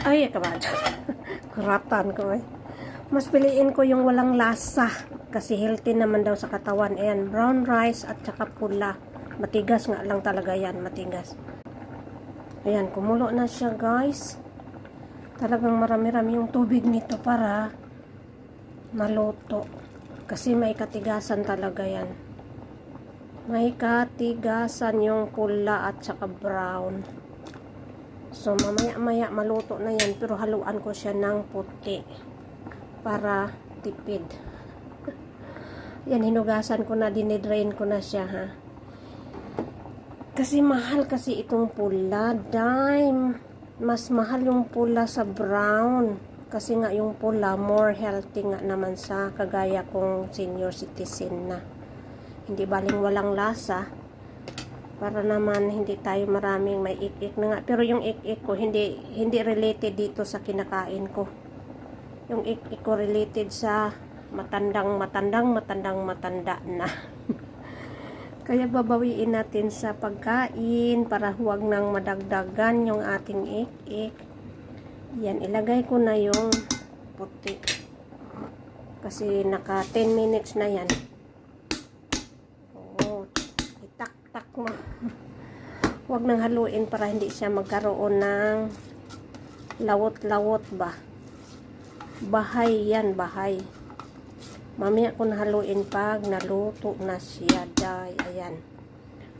Ay, kabad. Kuratan ko eh. Mas piliin ko yung walang lasa. Kasi healthy naman daw sa katawan. Ayan, brown rice at saka pula. Matigas nga lang talaga yan, matigas. Ayan, kumulo na siya guys. Talagang marami-rami yung tubig nito para maluto. Kasi may katigasan talaga yan. May katigasan yung pula at saka brown. So mamaya-maya maluto na yan, pero haluan ko siya ng puti para tipid. Yan, hinugasan ko na, dinidrain ko na siya ha. Kasi mahal kasi itong pula, dime. Mas mahal yung pula sa brown. Kasi nga yung pula more healthy nga naman sa kagaya kong senior citizen na. Hindi baling walang lasa. Para naman hindi tayo maraming may ik-ik na nga. Pero yung ik-ik ko hindi related dito sa kinakain ko. Yung ik-ik ko related sa matanda na. Kaya babawiin natin sa pagkain para huwag nang madagdagan yung ating ik-ik. Yan, ilagay ko na yung puti. Kasi naka 10 minutes na yan. Tak mo. Huwag nang haluin para hindi siya magkaroon ng lawot-lawot ba. Bahay yan, bahay. Mamaya ko na haluin pag naluto na siya. Ayan.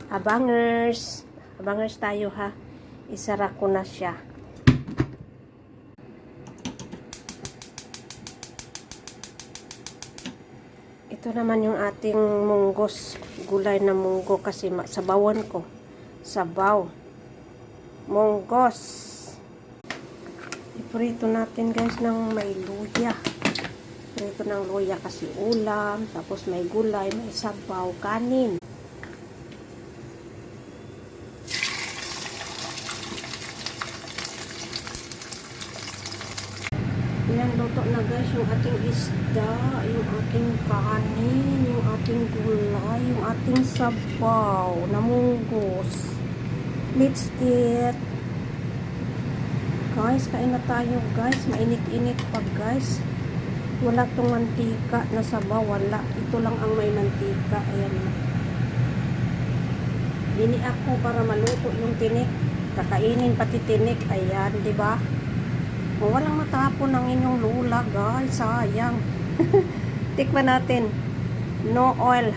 Abangers. Abangers tayo ha. Isara ko na siya. Ito naman yung ating munggos. Gulay na munggo kasi sabawan ko. Sabaw. Munggos. Iprito natin guys ng may luya. Iprito ng luya kasi ulam. Tapos may gulay, may sabaw, kanin. Ayan, luto na guys yung ating isda, yung ating kanin, yung ating gulay, yung ating sabaw na munggos. Let's eat. Guys, kain na tayo guys. Mainit-init pa guys. Wala tong mantika na sabaw, wala. Ito lang ang may mantika. Ayan. Bini ako para maluto yung tinik. Kakainin pati tinik. Ayan, di ba? O, walang matapon ng inyong lula, guys. Sayang. Tikman natin. No oil.